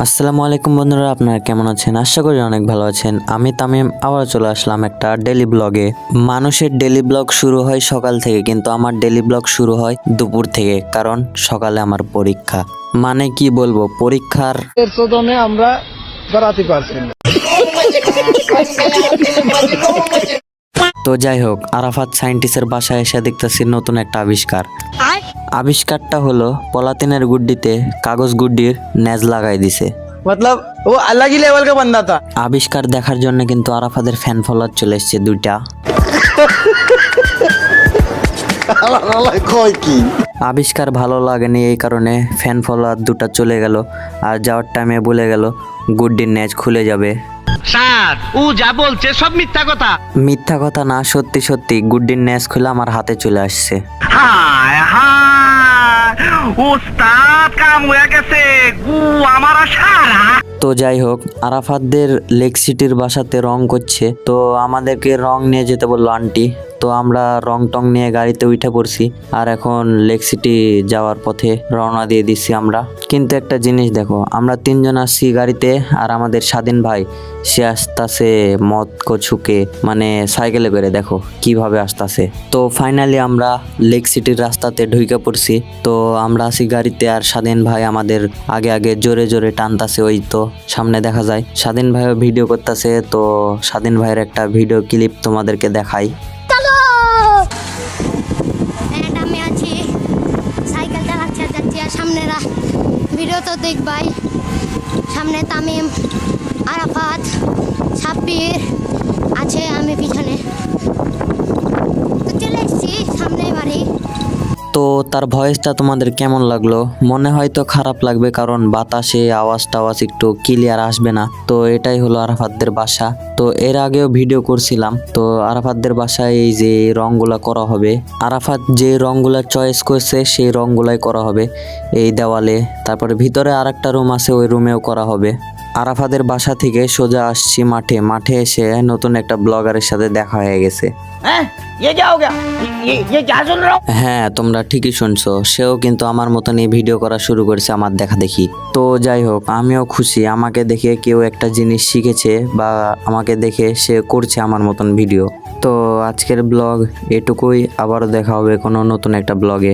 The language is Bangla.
আসসালামু আলাইকুম বন্ধুরা, আপনারা কেমন আছেন? আশা করি অনেক ভালো আছেন। আমি তামিম আবার চলে আসলাম একটা ডেলি ব্লগে। মানুষের ডেলি ব্লগ শুরু হয় সকাল থেকে, কিন্তু আমার ডেলি ব্লগ শুরু হয় দুপুর থেকে, কারণ সকালে আমার পরীক্ষা। মানে কি বলবো, পরীক্ষার শোধনে আমরা দাঁড়াতে পারছি না। তো যাই হোক, আরাফাত সায়েন্টিস্টের বাসায় এসে দেখতেছি নতুন একটা আবিষ্কারটা হলো পলাতিনের গুড্ডিতে কাগজ গুড্ডির নেজ লাগাই দিছে। मतलब वो अलग ही लेवल का बंदा था। আবিষ্কার দেখার জন্য কিন্তু আরাফাতের ফ্যান ফলোয়ার চলে এসছে দুইটা। আবিষ্কার ভালো লাগেনি, এই কারণে ফ্যান ফলোয়ার দুটা চলে গেল, আর যাওয়ার টাইমে বলে গেল গুড্ডির নেজ খুলে যাবে। স্যার ও যা বলছে সব মিথ্যা কথা। মিথ্যা কথা না, সত্যি সত্যি গুড্ডির নেজ খুলে আমার হাতে চলে আসছে। হায় হায়, ওস্তাদ কাম হয়ে গেছে গু আমার সারা। তো যাই হোক, আরাফাতদের লেক সিটির বাসাতে রং করছে, তো আমাদেরকে রং নিয়ে যেতে বললো আন্টি। তো আমরা রং টং নিয়ে গাড়িতে উঠে পড়ছি, আর এখন লেক সিটি যাওয়ার পথে রওনা দিয়ে দিচ্ছি আমরা। কিন্তু একটা জিনিস দেখো, আমরা তিনজন আসছি গাড়িতে, আর আমাদের স্বাধীন ভাই সে আসতেছে মদ কছুকে, মানে সাইকেলে করে, দেখো কিভাবে আসতেছে। তো ফাইনালি আমরা লেক সিটির রাস্তাতে ঢুকে পড়ছি। তো আমরা আছি গাড়িতে, আর স্বাধীন ভাই আমাদের আগে আগে জোরে জোরে টানতাছে। ওই তো সামনে দেখা যায় স্বাধীন ভাইও ভিডিও করতেছে। তো স্বাধীন ভাইয়ের একটা ভিডিও ক্লিপ তোমাদেরকে দেখাই। আমি আছি সাইকেল চালাচ্ছি, যাচ্ছি, আর সামনেরা ভিডিও তো দেখবাই। সামনে তামিম, আরাফাত, সাব্বির আছে, আমি পিছনে। তো চলে এসছি সামনে বাড়ি। তো তার ভয়েসটা তোমাদের কেমন লাগলো? মনে হয়তো খারাপ লাগবে, কারণ বাতাসে আওয়াজ টাওয়াজ একটু ক্লিয়ার আসবে না। তো এটাই হলো আরাফাতদের বাসা। তো এর আগেও ভিডিও করছিলাম। তো আরাফাতদের বাসায় এই যে রংগুলা করা হবে, আরাফাত যে রংগুলা চয়েস করছে সেই রংগুলাই করা হবে এই দেওয়ালে। তারপরে ভিতরে আরেকটা রুম আছে, ওই রুমেও করা হবে। আরাফাতের বাসা থেকে সোজা আসছি মাঠে এসে নতুন একটা ব্লগারের সাথে দেখা হয়ে গেছে। হ্যাঁ, তোমরা ঠিকই শুনছো, সেও কিন্তু আমার মতনই ভিডিও করা শুরু করেছে আমার দেখা দেখি। তো যাই হোক, আমিও খুশি, আমাকে দেখে কেউ একটা জিনিস শিখেছে, বা আমাকে দেখে সে করছে আমার মতন ভিডিও। তো আজকের ব্লগ এটুকুই, আবারও দেখা হবে কোনো নতুন একটা ব্লগে।